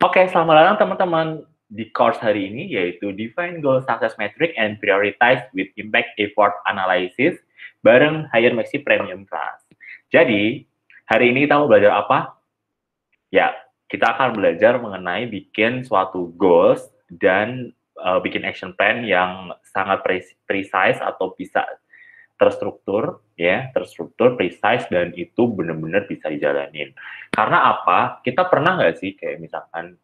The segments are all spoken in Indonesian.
Oke, selamat datang teman-teman di course hari ini, yaitu Define Goal Success Metric and Prioritize with Impact Effort Analysis bareng Higher Maxi Premium Class. Jadi, hari ini kita mau belajar apa? Ya, kita akan belajar mengenai bikin suatu goals dan bikin action plan yang sangat precise atau bisa terstruktur, ya, terstruktur, precise, dan itu benar-benar bisa dijalanin. Karena apa? Kita pernah nggak sih kayak misalkan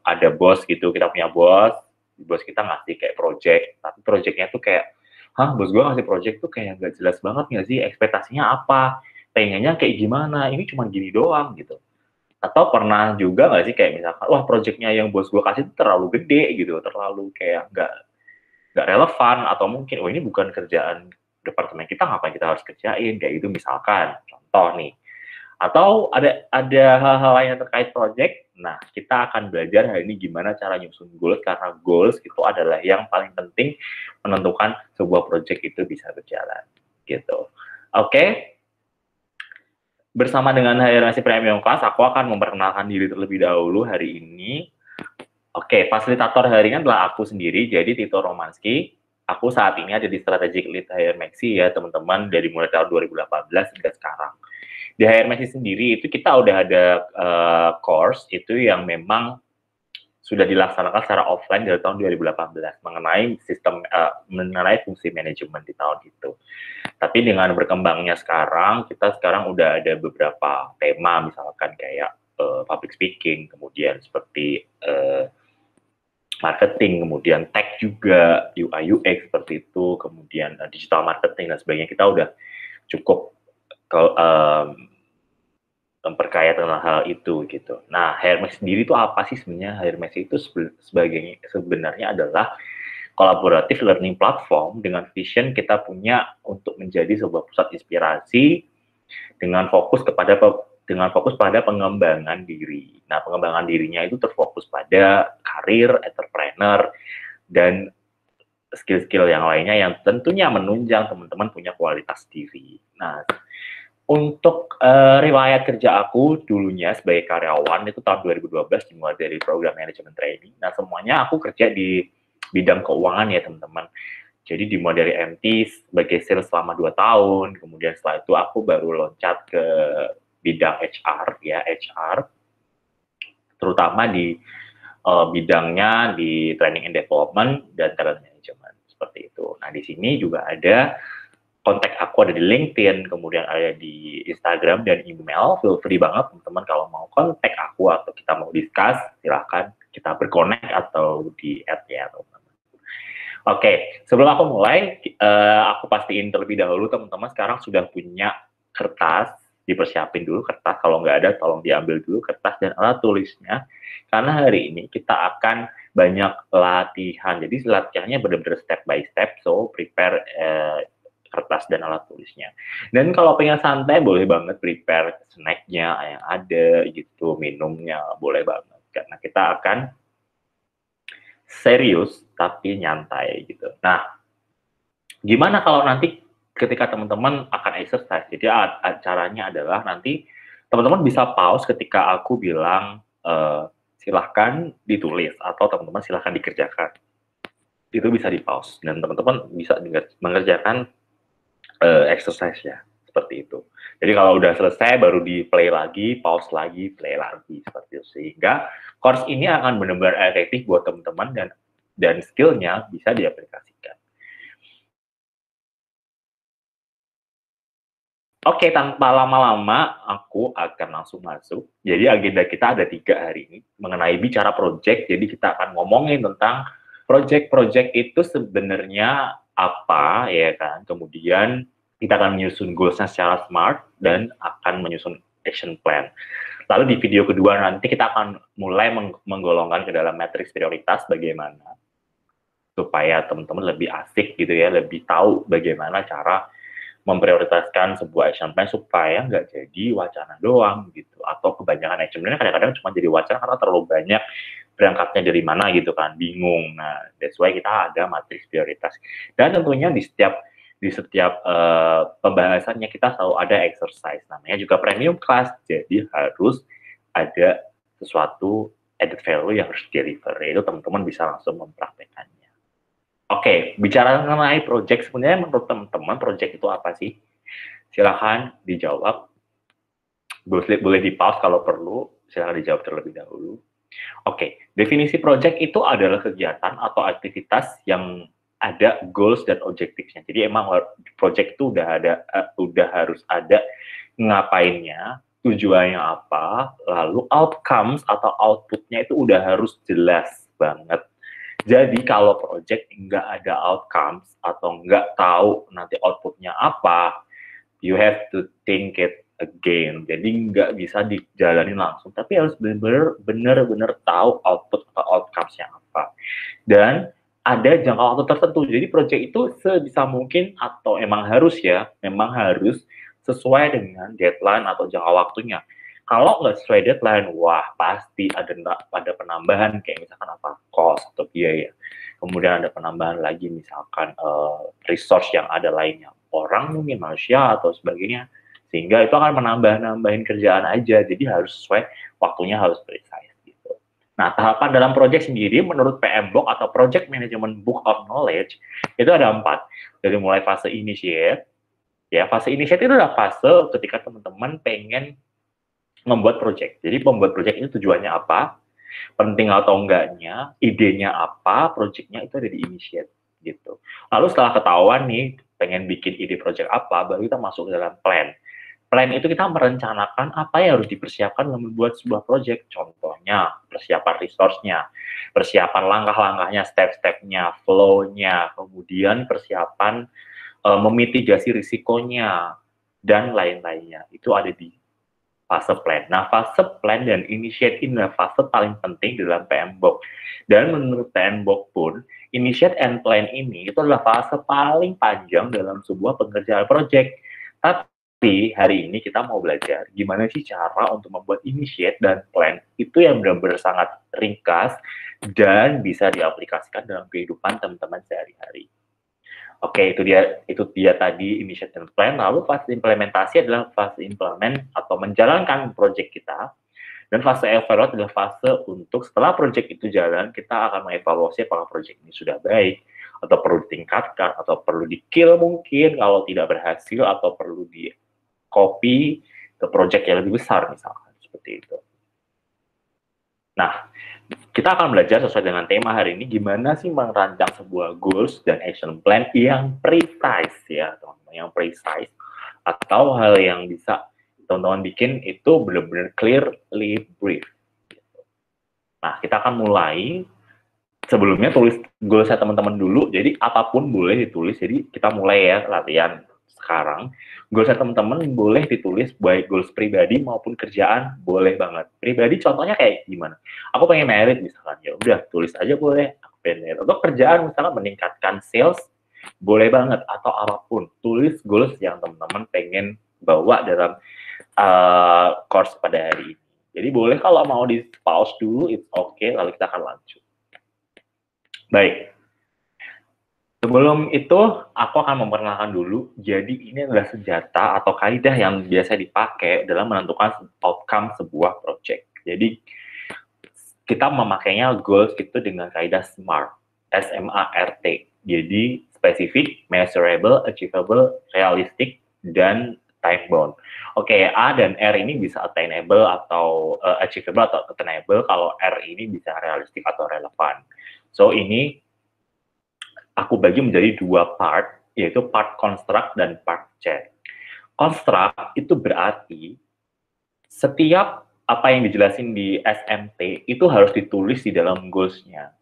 ada bos gitu, kita punya bos kita ngasih kayak project, tapi projectnya tuh kayak, hah, bos gue ngasih project tuh kayak nggak jelas banget nggak sih, ekspektasinya apa, pengennya kayak gimana, ini cuma gini doang gitu. Atau pernah juga nggak sih kayak misalkan, wah projectnya yang bos gue kasih tuh terlalu gede gitu, terlalu kayak nggak relevan, atau mungkin, oh ini bukan kerjaan departemen kita, ngapain kita harus kerjain, kayak gitu misalkan, contoh nih. Atau ada hal-hal lain yang terkait project, nah kita akan belajar hari ini gimana cara nyusun goals, karena goals itu adalah yang paling penting menentukan sebuah project itu bisa berjalan, gitu. Oke, bersama dengan Hairasi Premium Class, aku akan memperkenalkan diri terlebih dahulu hari ini. Oke, fasilitator hari ini adalah aku sendiri, jadi Tito Romanski. Aku saat ini ada di Strategic Lead HR Maxi ya, teman-teman, dari mulai tahun 2018 hingga sekarang. Di HR Maxi sendiri itu kita udah ada course itu yang memang sudah dilaksanakan secara offline dari tahun 2018 mengenai sistem mengenai fungsi manajemen di tahun itu. Tapi dengan berkembangnya sekarang, kita sekarang udah ada beberapa tema, misalkan kayak public speaking, kemudian seperti marketing, kemudian tech juga, UI UX seperti itu, kemudian digital marketing dan sebagainya. Kita udah cukup memperkaya tentang hal itu gitu. Nah, Hermes sendiri itu apa sih sebenarnya? Hermes itu sebenarnya adalah collaborative learning platform dengan vision kita punya untuk menjadi sebuah pusat inspirasi dengan fokus pada pengembangan diri. Nah, pengembangan dirinya itu terfokus pada karir, entrepreneur, dan skill-skill yang lainnya yang tentunya menunjang teman-teman punya kualitas diri. Nah, untuk riwayat kerja aku dulunya sebagai karyawan itu tahun 2012 dimulai dari program manajemen training. Nah, semuanya aku kerja di bidang keuangan ya, teman-teman. Jadi dimulai dari MT sebagai sales selama 2 tahun, kemudian setelah itu aku baru loncat ke bidang HR ya, HR, terutama di bidangnya di training and development dan talent management seperti itu. Nah, di sini juga ada kontak aku, ada di LinkedIn, kemudian ada di Instagram dan email. Feel free banget teman-teman kalau mau kontak aku atau kita mau discuss, silahkan kita berconnect atau di add ya teman-teman. Oke, sebelum aku mulai, aku pastiin terlebih dahulu teman-teman sekarang sudah punya kertas, dipersiapin dulu kertas, kalau nggak ada tolong diambil dulu kertas dan alat tulisnya, karena hari ini kita akan banyak latihan, jadi latihannya benar-benar step by step, so prepare kertas dan alat tulisnya. Dan kalau pengen santai boleh banget prepare snacknya yang ada gitu, minumnya boleh banget, karena kita akan serius tapi nyantai gitu. Nah, gimana kalau nanti ketika teman-teman akan exercise? Jadi caranya adalah nanti teman-teman bisa pause ketika aku bilang silahkan ditulis atau teman-teman silahkan dikerjakan. Itu bisa di pause dan teman-teman bisa mengerjakan exercise-nya seperti itu. Jadi kalau udah selesai baru di play lagi, pause lagi, play lagi seperti itu. Sehingga course ini akan benar-benar efektif buat teman-teman dan skill-nya bisa diaplikasikan. Oke, tanpa lama-lama, aku akan langsung masuk. Jadi agenda kita ada 3 hari ini mengenai bicara project. Jadi kita akan ngomongin tentang project-project itu sebenarnya apa, ya kan? Kemudian kita akan menyusun goals-nya secara smart dan akan menyusun action plan. Lalu di video kedua nanti kita akan mulai menggolongkan ke dalam matriks prioritas bagaimana supaya teman-teman lebih asik gitu ya, lebih tahu bagaimana cara memprioritaskan sebuah action plan supaya nggak jadi wacana doang gitu, atau kebanyakan action plan kadang-kadang cuma jadi wacana karena terlalu banyak, berangkatnya dari mana gitu kan, bingung. Nah, that's why kita ada matriks prioritas. Dan tentunya di setiap pembahasannya kita selalu ada exercise, namanya juga premium class, jadi harus ada sesuatu added value yang harus deliver, itu teman-teman bisa langsung mempraktekannya. Oke, bicara mengenai project, sebenarnya menurut teman-teman project itu apa sih? Silahkan dijawab, boleh di-pause kalau perlu, silahkan dijawab terlebih dahulu. Oke, definisi project itu adalah kegiatan atau aktivitas yang ada goals dan objektifnya. Jadi emang project itu udah harus ada ngapainnya, tujuannya apa, lalu outcomes atau outputnya itu udah harus jelas banget. Jadi kalau project nggak ada outcomes atau nggak tahu nanti outputnya apa, you have to think it again. Jadi nggak bisa dijalani langsung, tapi harus benar-benar tahu output atau outcomes-nya apa. Dan ada jangka waktu tertentu. Jadi project itu sebisa mungkin atau memang harus sesuai dengan deadline atau jangka waktunya. Kalau nggak sesuai deadline, wah pasti ada penambahan kayak misalkan apa cost atau biaya. Kemudian ada penambahan lagi misalkan resource yang ada lainnya, orang mungkin manusia atau sebagainya, sehingga itu akan nambahin kerjaan aja. Jadi harus sesuai waktunya, harus precise gitu. Nah, tahapan dalam project sendiri menurut PMBOK atau Project Management Book of Knowledge itu ada 4. Dari mulai fase initiate, ya fase initiate itu adalah fase ketika teman-teman pengen membuat project. Jadi pembuat project ini tujuannya apa, penting atau enggaknya, idenya apa, projectnya itu ada di initiate gitu. Lalu setelah ketahuan nih pengen bikin ide project apa, baru kita masuk ke dalam plan. Plan itu kita merencanakan apa yang harus dipersiapkan dalam membuat sebuah project. Contohnya, persiapan resource-nya, persiapan langkah-langkahnya, step-stepnya, flow-nya, kemudian persiapan memitigasi risikonya, dan lain-lainnya. Itu ada di fase plan. Nah, fase plan dan initiate ini adalah fase paling penting dalam PMBOK. Dan menurut PMBOK pun, initiate and plan ini itu adalah fase paling panjang dalam sebuah pengerjaan project. Tapi hari ini kita mau belajar gimana sih cara untuk membuat initiate dan plan itu yang benar-benar sangat ringkas dan bisa diaplikasikan dalam kehidupan teman-teman sehari-hari. Oke, itu dia tadi initiate dan plan. Lalu fase implementasi adalah fase implement atau menjalankan project kita. Dan fase evaluate adalah fase untuk setelah project itu jalan, kita akan mengevaluasi apakah project ini sudah baik, atau perlu ditingkatkan, atau perlu di-kill mungkin kalau tidak berhasil, atau perlu di-copy ke project yang lebih besar misalkan, seperti itu. Nah, kita akan belajar sesuai dengan tema hari ini, gimana sih merancang sebuah goals dan action plan yang precise ya, teman-teman, yang precise, atau hal yang bisa teman-teman bikin itu benar-benar clearly brief. Nah, kita akan mulai. Sebelumnya tulis goalsnya teman-teman dulu, jadi apapun boleh ditulis, jadi kita mulai ya latihan sekarang. Goalsnya teman-teman boleh ditulis, baik goals pribadi maupun kerjaan, boleh banget. Pribadi contohnya kayak gimana? Aku pengen merit misalkan, ya udah tulis aja boleh, aku pengen merit. Untuk kerjaan misalkan meningkatkan sales, boleh banget, atau apapun. Tulis goals yang teman-teman pengen bawa dalam course pada hari ini. Jadi boleh kalau mau di pause dulu, it's okay, lalu kita akan lanjut. Baik, sebelum itu aku akan memperkenalkan dulu. Jadi ini adalah senjata atau kaidah yang biasa dipakai dalam menentukan outcome sebuah project. Jadi kita memakainya goals itu dengan kaidah SMART, S-M-A-R-T. Jadi spesifik, measurable, achievable, realistic, dan time bound. Oke, A dan R ini bisa attainable atau achievable atau attainable. Kalau R ini bisa realistic atau relevan. So ini aku bagi menjadi 2 part, yaitu part construct dan part check. Construct itu berarti setiap apa yang dijelasin di SMT itu harus ditulis di dalam goals-nya.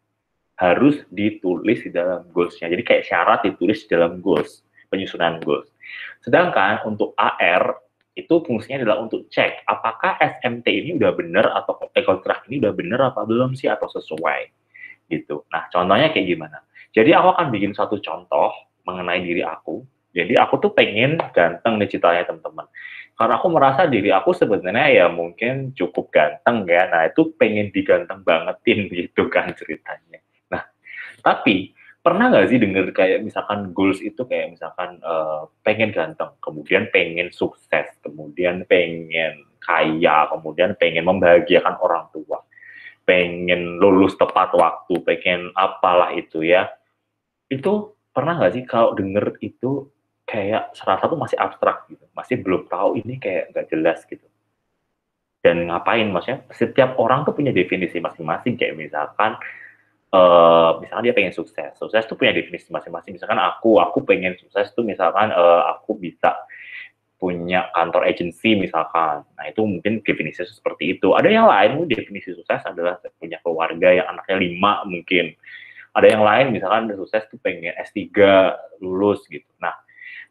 Harus ditulis di dalam goals-nya. Jadi kayak syarat ditulis di dalam goals, penyusunan goals. Sedangkan untuk AR, itu fungsinya adalah untuk cek apakah SMT ini udah benar atau construct ini udah benar apa belum sih atau sesuai. Gitu. Nah, contohnya kayak gimana? Jadi aku akan bikin satu contoh mengenai diri aku. Jadi aku tuh pengen ganteng digitalnya teman-teman. Karena aku merasa diri aku sebenarnya ya mungkin cukup ganteng ya. Nah, itu pengen diganteng bangetin gitu kan ceritanya. Nah, tapi pernah nggak sih denger kayak misalkan goals itu kayak misalkan pengen ganteng, kemudian pengen sukses, kemudian pengen kaya, kemudian pengen membahagiakan orang tua. pengen lulus tepat waktu, pengen apalah itu ya. Itu pernah nggak sih kalau denger itu kayak serasa tuh masih abstrak gitu, masih belum tahu ini kayak nggak jelas gitu. Dan ngapain, maksudnya setiap orang tuh punya definisi masing-masing, kayak misalkan misalkan dia pengen sukses, sukses tuh punya definisi masing-masing. Misalkan aku pengen sukses tuh misalkan aku bisa punya kantor agency misalkan. Nah itu mungkin definisi seperti itu. Ada yang lain definisi sukses adalah punya keluarga yang anaknya 5 mungkin. Ada yang lain misalkan sukses tuh pengen S3 lulus gitu. Nah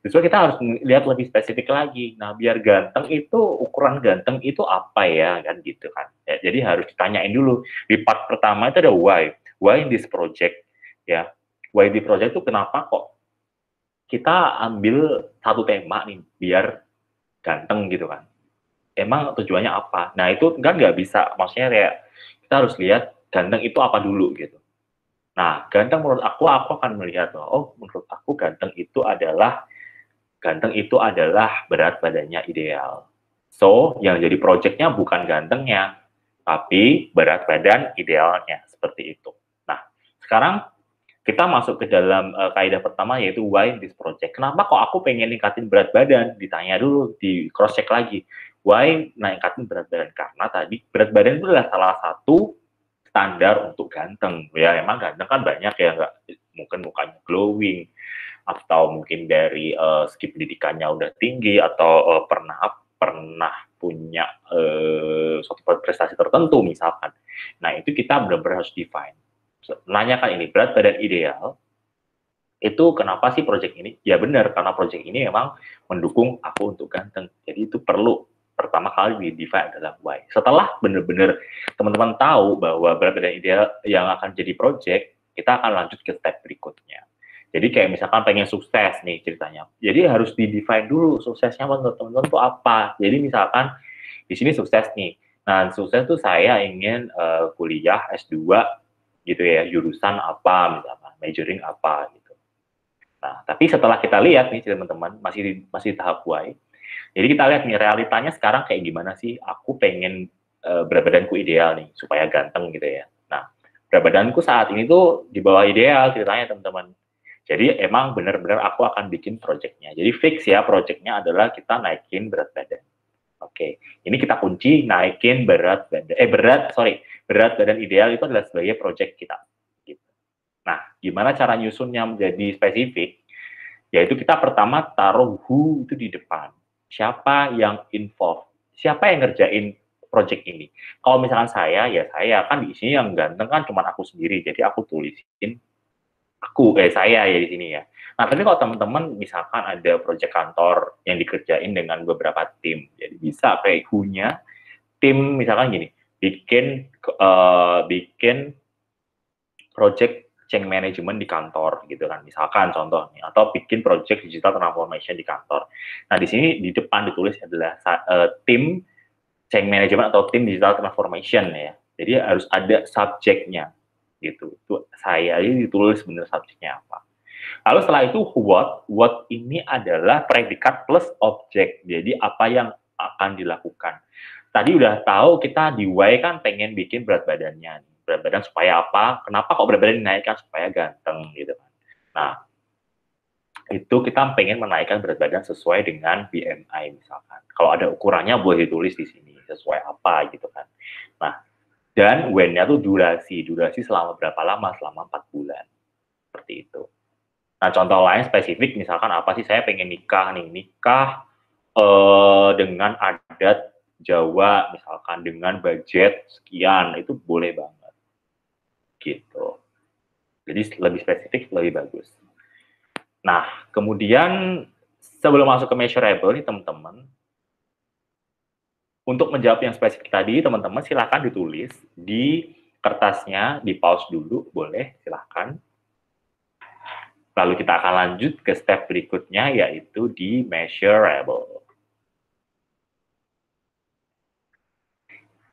justru kita harus lihat lebih spesifik lagi. Nah biar ganteng itu, ukuran ganteng itu apa ya kan gitu kan. Ya, jadi harus ditanyain dulu. Di part pertama itu ada why. Why in this project ya. Why di project itu kenapa kok kita ambil satu tema nih biar ganteng gitu kan. Emang tujuannya apa? Nah itu kan nggak bisa, maksudnya kayak kita harus lihat ganteng itu apa dulu gitu. Nah ganteng menurut aku akan melihat bahwa oh menurut aku ganteng itu adalah berat badannya ideal. So yang jadi projectnya bukan gantengnya, tapi berat badan idealnya seperti itu. Nah sekarang kita masuk ke dalam kaidah pertama yaitu why this project. Kenapa kok aku pengen ningkatin berat badan? Ditanya dulu, di cross check lagi. Why ningkatin berat badan? Karena tadi berat badan itu adalah salah satu standar untuk ganteng. Ya emang ganteng kan banyak ya, nggak mungkin mukanya glowing atau mungkin dari segi pendidikannya udah tinggi atau pernah pernah punya suatu prestasi tertentu misalkan. Nah itu kita benar-benar harus define. Nanyakan ini, berat badan ideal itu kenapa sih project ini? Ya benar, karena project ini memang mendukung aku untuk ganteng. Jadi itu perlu pertama kali di define adalah why. Setelah benar-benar teman-teman tahu bahwa berat badan ideal yang akan jadi project, kita akan lanjut ke step berikutnya. Jadi kayak misalkan pengen sukses nih ceritanya. Jadi harus di-define dulu suksesnya menurut teman-teman itu apa. Jadi misalkan di sini sukses nih. Nah, sukses tuh saya ingin kuliah S2 gitu ya, jurusan apa misalkan, majoring apa gitu. Nah, tapi setelah kita lihat nih teman-teman, masih tahap why. Jadi kita lihat nih realitanya sekarang kayak gimana sih? Aku pengen berat badanku ideal nih supaya ganteng gitu ya. Nah, berat badanku saat ini tuh di bawah ideal ceritanya teman-teman. Jadi emang benar-benar aku akan bikin projectnya. Jadi fix ya projectnya adalah kita naikin berat badan. Oke, ini kita kunci naikin berat badan ideal itu adalah sebagai project kita. Gitu. Nah, gimana cara nyusunnya menjadi spesifik? Yaitu kita pertama taruh who itu di depan. Siapa yang involved? Siapa yang ngerjain project ini? Kalau misalkan ya saya kan di sini yang ganteng kan cuma aku sendiri, jadi aku tulisin saya ya di sini ya. Nah, tapi kalau teman-teman misalkan ada proyek kantor yang dikerjain dengan beberapa tim, jadi bisa kayak who-nya, tim misalkan gini, bikin project change management di kantor gitu kan, misalkan contohnya, atau bikin project digital transformation di kantor. Nah, di sini di depan ditulis adalah tim change management atau tim digital transformation ya. Jadi harus ada subjeknya gitu. Itu saya ini ditulis benar subjeknya apa. Lalu setelah itu what ini adalah predikat plus objek. Jadi apa yang akan dilakukan. Tadi udah tahu kita di why kan pengen bikin berat badannya. Berat badan supaya apa? Kenapa kok berat badan dinaikkan? Supaya ganteng gitu kan. Nah, itu kita pengen menaikkan berat badan sesuai dengan BMI misalkan. Kalau ada ukurannya boleh ditulis di sini sesuai apa gitu kan. Nah, dan when-nya tuh durasi selama berapa lama? Selama 4 bulan. Seperti itu. Nah, contoh lain spesifik misalkan apa sih, saya pengen nikah dengan adat Jawa misalkan dengan budget sekian, itu boleh banget. Gitu. Jadi lebih spesifik lebih bagus. Nah, kemudian sebelum masuk ke measurable nih teman-teman, untuk menjawab yang spesifik tadi, teman-teman silahkan ditulis di kertasnya, di pause dulu, boleh, silahkan. Lalu kita akan lanjut ke step berikutnya, yaitu di measurable.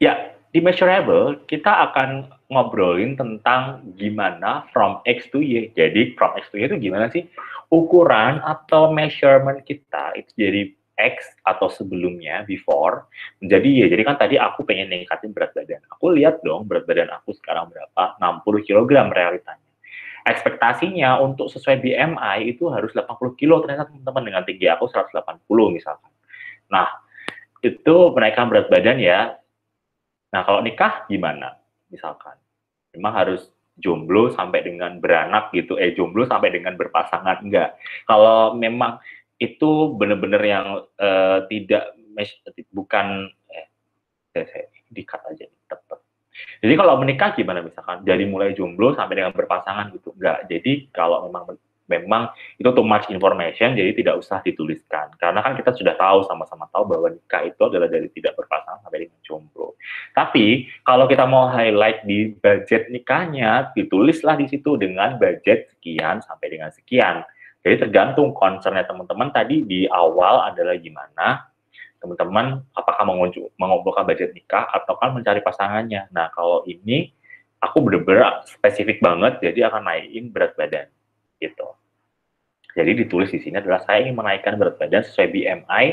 Ya, di measurable, kita akan ngobrolin tentang gimana from X to Y. Jadi, from X to Y itu gimana sih? Ukuran atau measurement kita itu jadi X atau sebelumnya before menjadi Y. Jadi kan tadi aku pengen ningkatin berat badan. Aku lihat dong berat badan aku sekarang berapa, 60 kg realitanya. Ekspektasinya untuk sesuai BMI itu harus 80 kilo, ternyata teman-teman dengan tinggi aku 180 misalkan. Nah, itu menaikkan berat badan ya. Nah, kalau nikah gimana? Misalkan, memang harus jomblo sampai dengan beranak gitu, jomblo sampai dengan berpasangan, enggak. Kalau memang itu benar-benar yang tidak, bukan, dikat aja, tetap. Jadi kalau menikah gimana misalkan? Dari mulai jomblo sampai dengan berpasangan gitu. Enggak. Jadi kalau memang itu too much information, jadi tidak usah dituliskan. Karena kan kita sudah tahu, sama-sama tahu bahwa nikah itu adalah dari tidak berpasangan sampai dengan jomblo. Tapi kalau kita mau highlight di budget nikahnya, ditulislah di situ dengan budget sekian sampai dengan sekian. Jadi tergantung concernnya teman-teman tadi di awal adalah gimana, teman-teman apakah mengumpulkan budget nikah atau kan mencari pasangannya. Nah, kalau ini aku bener-bener spesifik banget, jadi akan naikin berat badan gitu. Jadi ditulis di sini adalah saya ingin menaikkan berat badan sesuai BMI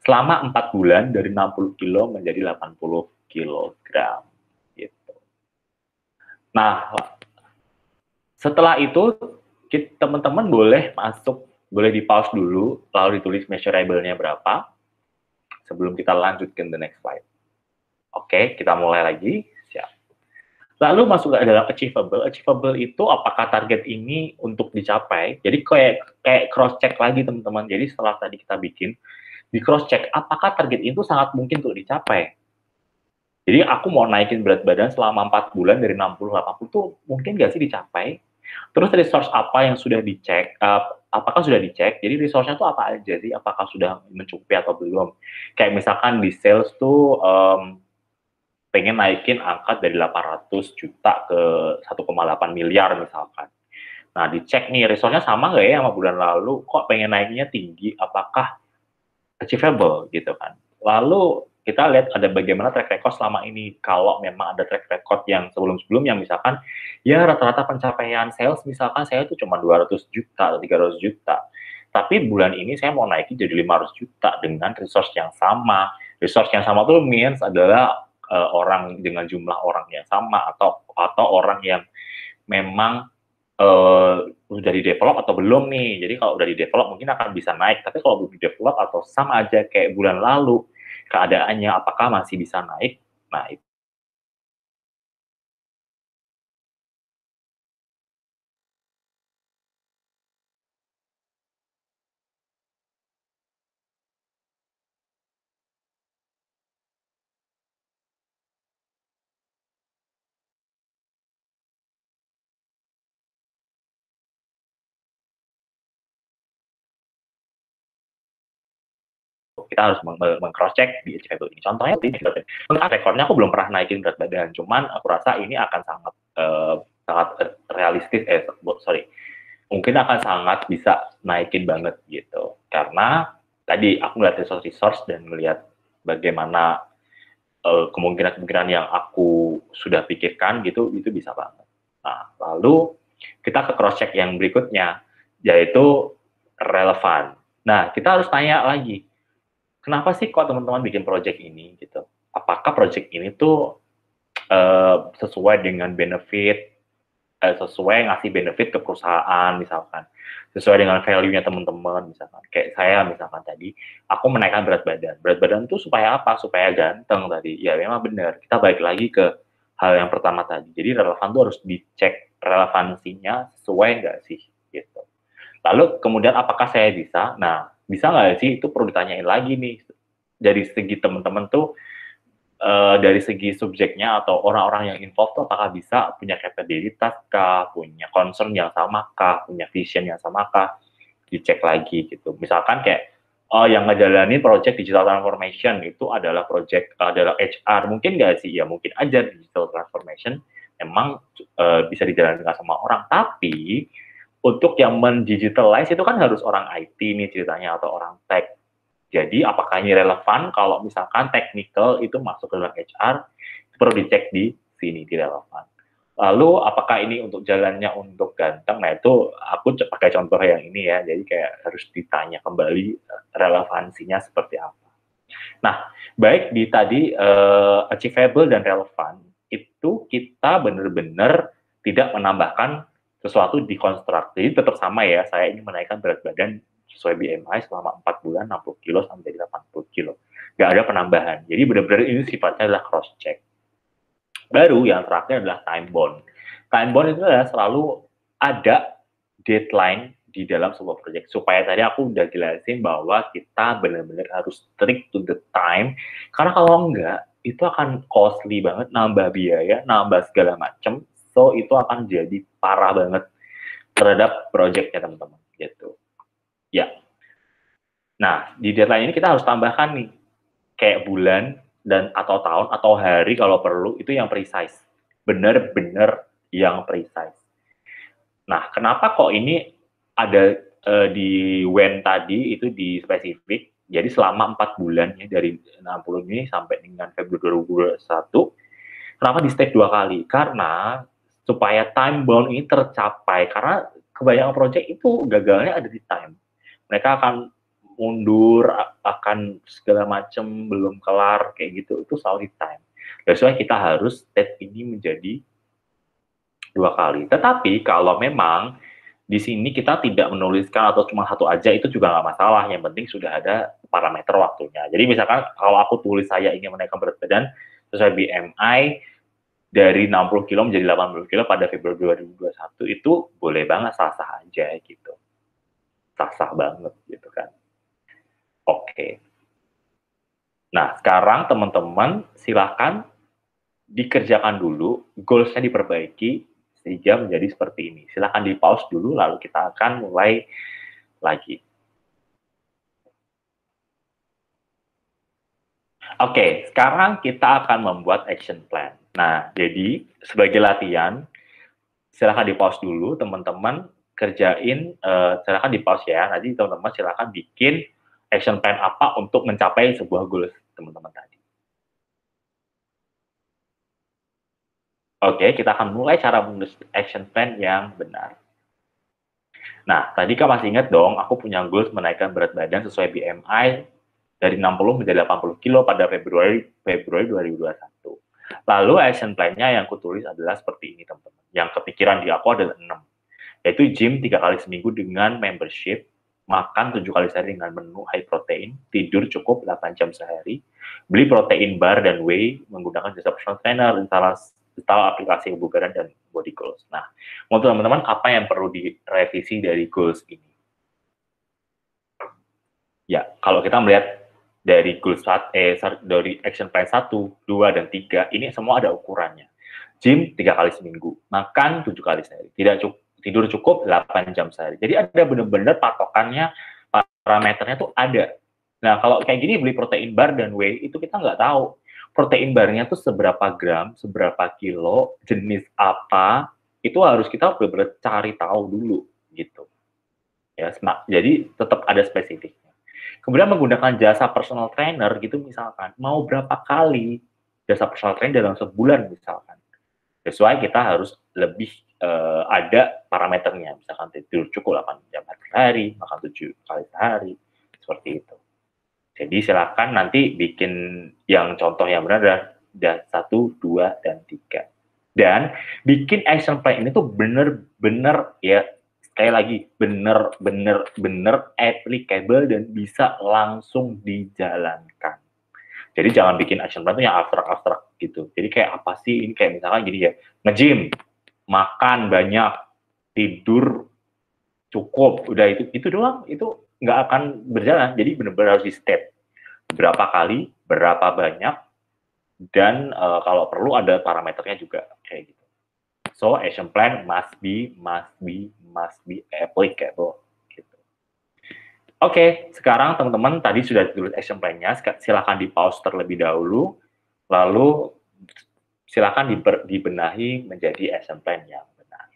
selama 4 bulan dari 60 kilo menjadi 80 kilogram gitu. Nah, setelah itu teman-teman boleh masuk, boleh di pause dulu, lalu ditulis measurable-nya berapa, sebelum kita lanjut ke the next slide. Oke, kita mulai lagi. Siap. Lalu masuk ke dalam achievable. Achievable itu apakah target ini untuk dicapai? Jadi kayak cross check lagi teman-teman. Jadi setelah tadi kita bikin, di cross check apakah target itu sangat mungkin untuk dicapai. Jadi aku mau naikin berat badan selama 4 bulan dari 60-80 tuh mungkin nggak sih dicapai? Terus resource apa yang sudah dicek, apakah sudah dicek, jadi resource-nya tuh apa aja sih, apakah sudah mencukupi atau belum. Kayak misalkan di sales tuh pengen naikin angka dari 800 juta ke 1,8 miliar misalkan. Nah, dicek nih, resource-nya sama nggak ya sama bulan lalu, kok pengen naiknya tinggi, apakah achievable gitu kan. Lalu kita lihat ada bagaimana track record selama ini. Kalau memang ada track record yang sebelum-sebelumnya, misalkan ya rata-rata pencapaian sales misalkan saya itu cuma 200 juta atau 300 juta. Tapi bulan ini saya mau naikin jadi 500 juta dengan resource yang sama. Resource yang sama tuh means adalah orang dengan jumlah orang yang sama atau orang yang memang udah di-develop atau belum nih. Jadi kalau udah di-develop mungkin akan bisa naik, tapi kalau belum di-develop atau sama aja kayak bulan lalu, keadaannya apakah masih bisa naik? Nah, kita harus meng-cross check di achievable ini. Contohnya ini, untuk rekornya aku belum pernah naikin berat badan, cuman aku rasa ini akan sangat sangat realistis, sorry, mungkin akan sangat bisa naikin banget gitu. Karena tadi aku ngeliat resource dan melihat bagaimana kemungkinan-kemungkinan yang aku sudah pikirkan gitu, itu bisa banget. Nah, lalu kita ke cross check yang berikutnya, yaitu relevan. Nah, kita harus tanya lagi, kenapa sih kok teman-teman bikin project ini gitu? Apakah project ini tuh sesuai dengan benefit, sesuai ngasih benefit ke perusahaan misalkan, sesuai dengan value-nya teman-teman misalkan. Kayak saya misalkan tadi, aku menaikkan berat badan. Berat badan itu supaya apa? Supaya ganteng tadi. Ya memang benar. Kita balik lagi ke hal yang pertama tadi. Jadi relevan tuh harus dicek relevansinya sesuai nggak sih gitu. Lalu kemudian apakah saya bisa? Nah, bisa nggak sih? Itu perlu ditanyain lagi nih. Dari segi teman-teman tuh, dari segi subjeknya atau orang-orang yang involved tuh apakah bisa punya kapabilitas kah, punya concern yang sama kah, punya vision yang sama kah, dicek lagi gitu. Misalkan kayak yang ngejalanin project digital transformation itu adalah project adalah HR, mungkin nggak sih? Ya mungkin aja digital transformation emang bisa dijalankan sama orang, tapi untuk yang mendigitalize itu kan harus orang IT nih ceritanya atau orang tech. Jadi apakah ini relevan kalau misalkan technical itu masuk ke dalam HR, itu perlu dicek di sini, di relevan. Lalu apakah ini untuk jalannya untuk ganteng? Nah itu aku pakai contoh yang ini ya, jadi kayak harus ditanya kembali relevansinya seperti apa. Nah, baik di tadi achievable dan relevan, itu kita benar-benar tidak menambahkan sesuatu di konstruk. Jadi tetap sama ya, saya ingin menaikkan berat badan sesuai BMI selama 4 bulan 60 kilo sampai 80 kilo. Nggak ada penambahan. Jadi benar-benar ini sifatnya adalah cross check. Baru yang terakhir adalah time bond. Time bond itu adalah selalu ada deadline di dalam sebuah proyek. Supaya tadi aku udah jelasin bahwa kita benar-benar harus strict to the time. Karena kalau enggak, itu akan costly banget, nambah biaya, nambah segala macam. So, itu akan jadi parah banget terhadap proyeknya teman-teman. Gitu. Ya. Nah, di deadline ini kita harus tambahkan nih, kayak bulan dan atau tahun atau hari kalau perlu, itu yang precise. Benar-benar yang precise. Nah, kenapa kok ini ada di when tadi itu di spesifik, jadi selama 4 bulan ya, dari 60 ini sampai dengan Februari 2021, kenapa di step 2 kali? Karena supaya time bound ini tercapai, karena kebanyakan project itu gagalnya ada di time. Mereka akan mundur, akan segala macam belum kelar kayak gitu, itu selalu di time. That's why kita harus step ini menjadi 2 kali. Tetapi kalau memang di sini kita tidak menuliskan atau cuma satu aja, itu juga nggak masalah. Yang penting sudah ada parameter waktunya. Jadi misalkan kalau aku tulis saya ingin menaikkan berat badan sesuai BMI dari 60 kilo menjadi 80 kilo pada Februari 2021, itu boleh banget, sah-sah aja gitu. Sah-sah banget gitu kan. Oke. Nah, sekarang teman-teman silahkan dikerjakan dulu, goals-nya diperbaiki, sehingga menjadi seperti ini. Silahkan di-pause dulu, lalu kita akan mulai lagi. Oke, sekarang kita akan membuat action plan. Nah, jadi sebagai latihan, silahkan di-pause dulu, teman-teman kerjain, silahkan di-pause ya, nanti teman-teman silahkan bikin action plan apa untuk mencapai sebuah goals teman-teman tadi. Oke, kita akan mulai cara menulis action plan yang benar. Nah, tadi kan masih ingat dong, aku punya goals menaikkan berat badan sesuai BMI dari 60 menjadi 80 kilo pada Februari 2021. Lalu action plan-nya yang kutulis adalah seperti ini, teman-teman. Yang kepikiran di aku adalah 6, yaitu gym 3 kali seminggu dengan membership, makan 7 kali sehari dengan menu high protein, tidur cukup 8 jam sehari, beli protein bar dan whey menggunakan jasa personal trainer, install aplikasi kebugaran dan body goals. Nah, untuk teman-teman, apa yang perlu direvisi dari goals ini? Ya, kalau kita melihat dari goals dari action plan 1, 2, dan 3, ini semua ada ukurannya. Gym 3 kali seminggu, makan 7 kali sehari, tidur cukup 8 jam sehari. Jadi ada benar-benar patokannya, parameternya tuh ada. Nah, kalau kayak gini beli protein bar dan whey, itu kita nggak tahu. Protein barnya tuh seberapa gram, seberapa kilo, jenis apa, itu harus kita benar-benar cari tahu dulu, gitu. Ya, jadi tetap ada spesifiknya. Kemudian menggunakan jasa personal trainer gitu misalkan, mau berapa kali jasa personal trainer dalam sebulan misalkan. Sesuai kita harus lebih ada parameternya, misalkan tidur cukup 8 jam sehari, makan 7 kali sehari, seperti itu. Jadi silakan nanti bikin yang contoh yang benar adalah 1, 2, dan 3. Dan bikin action plan ini tuh bener-bener ya, sekali lagi, bener-bener applicable dan bisa langsung dijalankan. Jadi jangan bikin action plan itu yang abstrak-abstrak gitu. Jadi kayak apa sih, ini kayak misalkan gini ya, nge-gym, makan banyak, tidur cukup, udah itu doang, itu nggak akan berjalan. Jadi benar-benar harus di step. Berapa kali, berapa banyak, dan kalau perlu ada parameternya juga kayak gitu. So action plan must be applicable. Gitu. Oke, sekarang teman-teman tadi sudah tulis action plan-nya, silakan di pause terlebih dahulu, lalu silakan dibenahi menjadi action plan yang benar.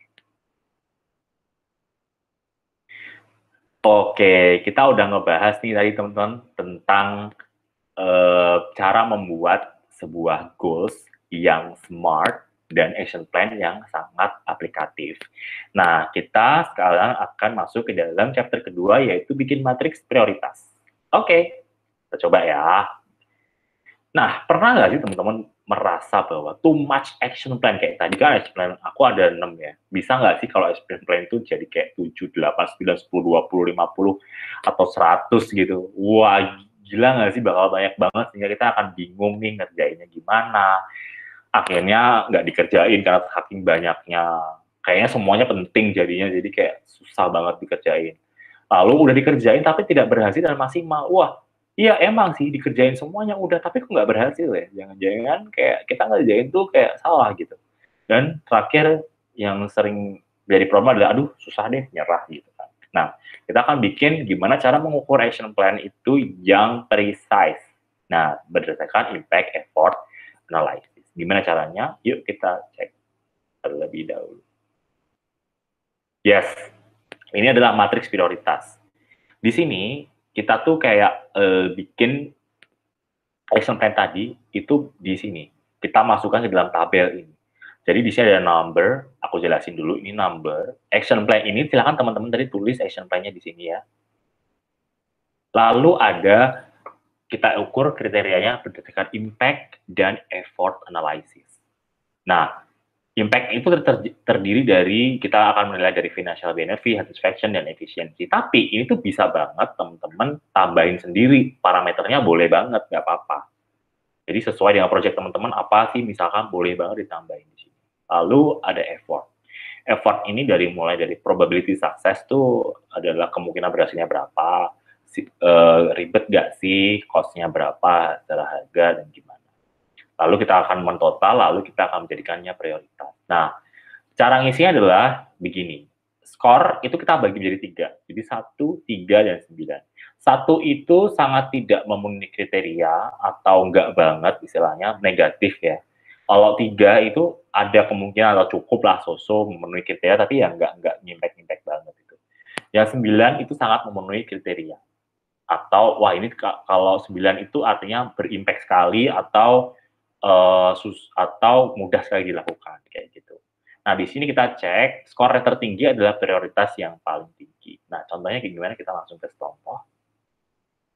Oke, kita udah ngebahas nih tadi teman-teman tentang cara membuat sebuah goals yang smart, dan action plan yang sangat aplikatif. Nah, kita sekarang akan masuk ke dalam chapter kedua, yaitu bikin matriks prioritas. Oke, kita coba ya. Nah, pernah nggak sih teman-teman merasa bahwa too much action plan kayak tadi kan action plan aku ada 6 ya. Bisa nggak sih kalau action plan itu jadi kayak 7, 8, 9, 10, 20, 50, atau 100 gitu. Wah, gila nggak sih bakal banyak banget sehingga kita akan bingung nih ngerjainnya gimana. Akhirnya nggak dikerjain karena saking banyaknya. Kayaknya semuanya penting jadinya, jadi kayak susah banget dikerjain. Lalu udah dikerjain tapi tidak berhasil dan maksimal. Wah, iya emang sih dikerjain semuanya udah, tapi kok nggak berhasil ya? Jangan-jangan kayak kita ngerjain tuh kayak salah gitu. Dan terakhir yang sering jadi problem adalah, aduh susah deh, nyerah gitu kan. Nah, kita akan bikin gimana cara mengukur action plan itu yang precise. Nah, berdasarkan impact, effort, analysis. Gimana caranya? Yuk kita cek terlebih dahulu. Yes, ini adalah matriks prioritas. Di sini kita tuh kayak bikin action plan tadi itu di sini. Kita masukkan ke dalam tabel ini. Jadi di sini ada number, aku jelasin dulu ini number. Action plan ini silakan teman-teman tadi tulis action plan-nya di sini ya. Lalu ada kita ukur kriterianya berdasarkan impact dan effort analysis. Nah, impact itu terdiri dari, kita akan menilai dari financial benefit, satisfaction, dan efisiensi. Tapi ini tuh bisa banget teman-teman tambahin sendiri, parameternya boleh banget, nggak apa-apa. Jadi sesuai dengan project teman-teman, apa sih misalkan boleh banget ditambahin di sini. Lalu ada effort. Effort ini mulai dari probability success tuh adalah kemungkinan berhasilnya berapa, ribet nggak sih, cost-nya berapa, secara harga, dan gimana. Lalu kita akan mentotal, lalu kita akan menjadikannya prioritas. Nah, cara ngisinya adalah begini. Skor itu kita bagi menjadi 3. Jadi 1, 3, dan 9. 1 itu sangat tidak memenuhi kriteria atau enggak banget istilahnya, negatif ya. Kalau 3 itu ada kemungkinan atau cukup lah sosok memenuhi kriteria, tapi ya enggak nyimpek-nyimpek banget itu. Yang 9 itu sangat memenuhi kriteria. Atau, wah ini kalau 9 itu artinya berimpact sekali atau atau mudah sekali dilakukan kayak gitu. Nah, di sini kita cek skor yang tertinggi adalah prioritas yang paling tinggi. Nah, contohnya kayak gimana, kita langsung ke contoh.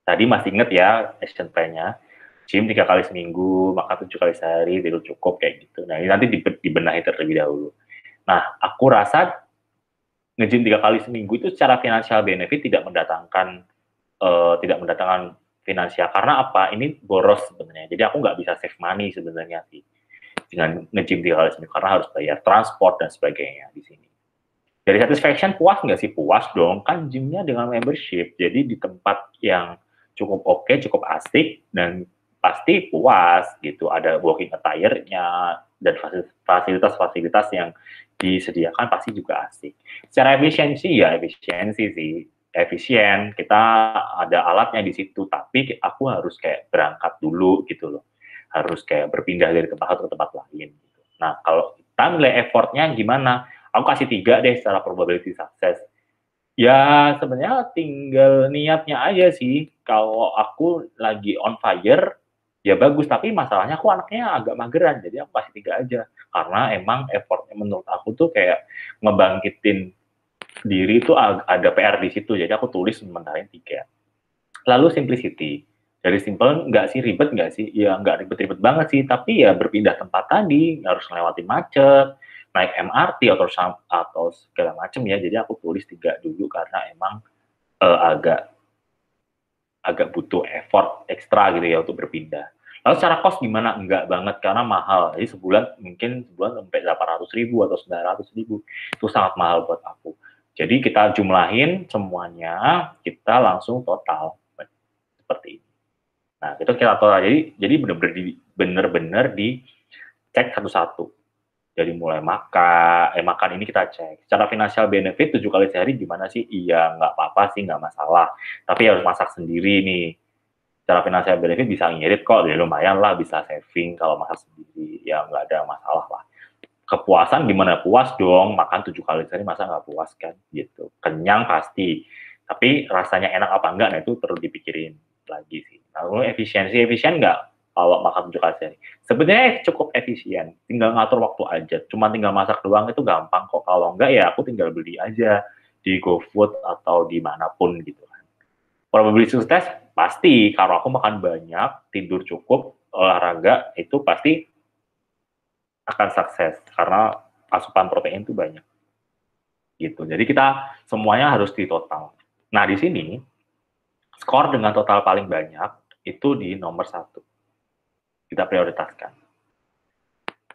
Tadi masih inget ya action plan-nya. Gym 3 kali seminggu, makan 7 kali sehari, tidur cukup kayak gitu. Nah, ini nanti dibenahi terlebih dahulu. Nah, aku rasa nge-gym 3 kali seminggu itu secara financial benefit tidak mendatangkan finansial, karena apa? Ini boros sebenarnya. Jadi aku nggak bisa save money sebenarnya sih dengan nge-gym 3 kali seminggu, karena harus bayar transport dan sebagainya di sini. Dari satisfaction, puas nggak sih? Puas dong, kan gymnya dengan membership, jadi di tempat yang cukup oke, cukup asik, dan pasti puas gitu. Ada walking attire-nya, dan fasilitas-fasilitas yang disediakan pasti juga asik. Secara efisiensi, ya efisiensi sih. Efisien, kita ada alatnya di situ, tapi aku harus kayak berangkat dulu gitu loh. Harus kayak berpindah dari tempat satu ke tempat lain. Gitu. Nah, kalau kita nilai effortnya gimana? Aku kasih 3 deh secara probability success. Ya, sebenarnya tinggal niatnya aja sih. Kalau aku lagi on fire, ya bagus. Tapi masalahnya aku anaknya agak mageran, jadi aku kasih 3 aja. Karena emang effortnya menurut aku tuh kayak ngebangkitin diri itu ada PR di situ, jadi aku tulis sementara 3. Lalu simplicity. Dari simple nggak sih, ribet nggak sih? Ya nggak ribet-ribet banget sih, tapi ya berpindah tempat tadi, harus melewati macet, naik MRT atau segala macam ya. Jadi aku tulis 3 dulu karena emang agak butuh effort ekstra gitu ya untuk berpindah. Lalu secara cost gimana? Enggak banget, karena mahal. Jadi mungkin sebulan sampai 800.000 atau 900.000. Itu sangat mahal buat aku. Jadi kita jumlahin semuanya, kita langsung total seperti ini. Nah, itu kita total. Jadi benar-benar dicek satu-satu. Jadi mulai makan ini kita cek. Secara financial benefit 7 kali sehari gimana sih? Iya, nggak apa-apa sih, nggak masalah. Tapi harus masak sendiri nih. Secara financial benefit bisa ngirit kok, ya lumayan lah bisa saving kalau masak sendiri. Ya nggak ada masalah lah. Kepuasan gimana? Puas dong, makan 7 kali sehari, masa nggak puas kan? Gitu. Kenyang pasti. Tapi rasanya enak apa enggak, nah itu perlu dipikirin lagi sih. Lalu efisien nggak? kalau makan 7 kali sehari. Sebenarnya cukup efisien, tinggal ngatur waktu aja, cuma tinggal masak doang itu gampang kok, kalau enggak ya aku tinggal beli aja di GoFood atau di manapun gitu kan. Probability sukses pasti, kalau aku makan banyak, tidur cukup, olahraga, itu pasti akan sukses, karena asupan protein itu banyak. Gitu. Jadi kita semuanya harus di total. Nah, di sini, skor dengan total paling banyak, itu di nomor 1. Kita prioritaskan.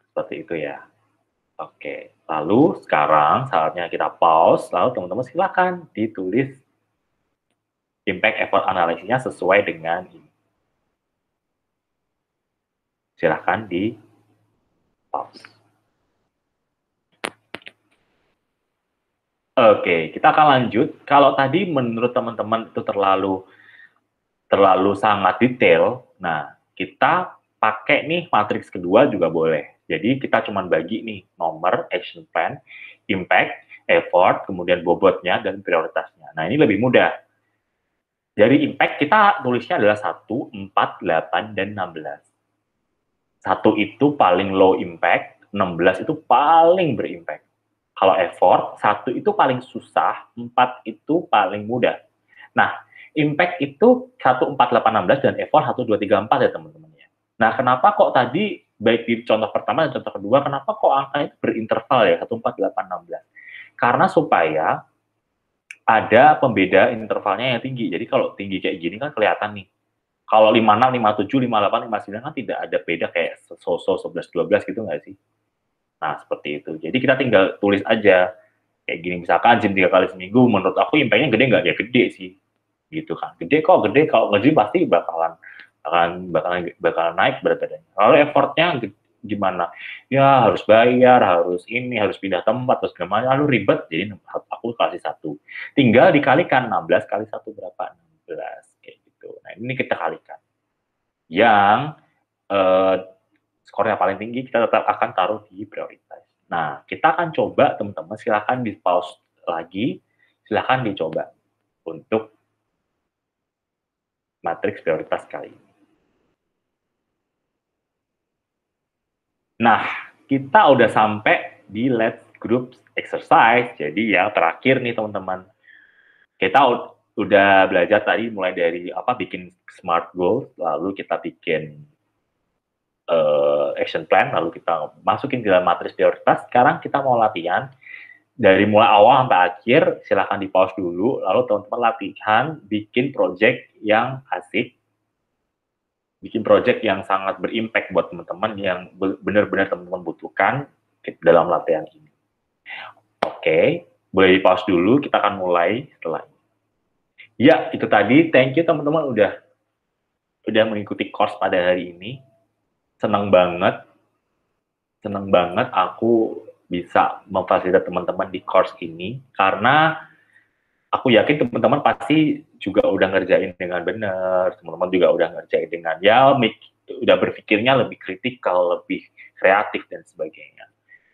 Seperti itu ya. Oke, lalu sekarang saatnya kita pause, lalu teman-teman silakan ditulis impact effort analisisnya sesuai dengan ini. Silakan di pause. Oke, kita akan lanjut. Kalau tadi menurut teman-teman itu terlalu sangat detail, nah kita pakai nih matriks kedua juga boleh. Jadi kita cuma bagi nih nomor, action plan, impact, effort, kemudian bobotnya, dan prioritasnya. Nah ini lebih mudah. Dari impact kita tulisnya adalah 1, 4, 8, dan 16. 1 itu paling low impact, 16 itu paling berimpact. Kalau effort, 1 itu paling susah, 4 itu paling mudah. Nah, impact itu 1, 4, 8, 16, dan effort 1, 2, 3, 4 ya teman-teman ya. Nah, kenapa kok tadi, baik di contoh pertama dan contoh kedua, kenapa kok angkanya itu berinterval ya, 1, 4, 8, 16? Karena supaya ada pembeda intervalnya yang tinggi. Jadi kalau tinggi kayak gini kan kelihatan nih. Kalau 56, 57, 58, 59 kan tidak ada beda kayak so-so 11, 12 gitu nggak sih? Nah, seperti itu. Jadi kita tinggal tulis aja. Kayak gini, misalkan gym 3 kali seminggu, menurut aku impactnya gede nggak? Ya gede sih. Gitu kan. Gede kok, gede. Kalau nge-gym pasti bakalan naik berat badannya. Lalu effortnya gimana? Ya harus bayar, harus ini, harus pindah tempat, terus gimana, lalu ribet, jadi aku kasih 1. Tinggal dikalikan 16 kali 1 berapa? 16, kayak gitu. Nah ini kita kalikan. Yang skornya paling tinggi kita tetap akan taruh di prioritas. Nah, kita akan coba teman-teman, silakan di pause lagi, silakan dicoba untuk matriks prioritas kali ini. Nah, kita udah sampai di let's group exercise. Jadi ya terakhir nih teman-teman. Kita udah belajar tadi mulai dari bikin smart goals, lalu kita bikin action plan, lalu kita masukin ke dalam matriks prioritas. Sekarang kita mau latihan dari mulai awal sampai akhir. Silahkan di pause dulu, lalu teman-teman latihan bikin project yang asik, bikin project yang sangat berimpact buat teman-teman, yang benar-benar teman-teman butuhkan dalam latihan ini. Oke, boleh di pause dulu, kita akan mulai setelah ini. Ya, itu tadi. Thank you teman-teman udah mengikuti course pada hari ini. Senang banget aku bisa memfasilitasi teman-teman di course ini, karena aku yakin teman-teman pasti juga udah ngerjain dengan benar, teman-teman juga udah ngerjain dengan udah berpikirnya lebih kritikal, lebih kreatif, dan sebagainya.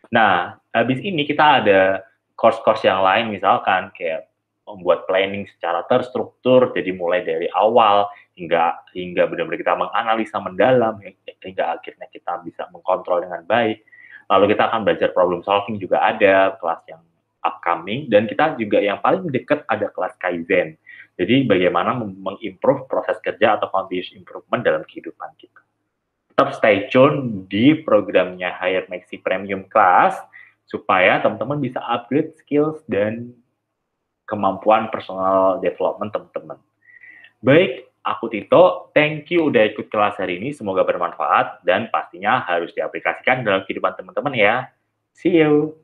Nah, habis ini kita ada course-course yang lain, misalkan kayak membuat planning secara terstruktur, jadi mulai dari awal hingga benar-benar kita menganalisa mendalam, hingga akhirnya kita bisa mengkontrol dengan baik. Lalu kita akan belajar problem solving juga ada, kelas yang upcoming, dan kita juga yang paling dekat ada kelas Kaizen. Jadi bagaimana mengimprove proses kerja atau continuous improvement dalam kehidupan kita. Tetap stay tune di programnya Hire Maxi Premium Class, supaya teman-teman bisa upgrade skills dan kemampuan personal development teman-teman. Baik, aku Tito, thank you udah ikut kelas hari ini, semoga bermanfaat, dan pastinya harus diaplikasikan dalam kehidupan teman-teman ya. See you!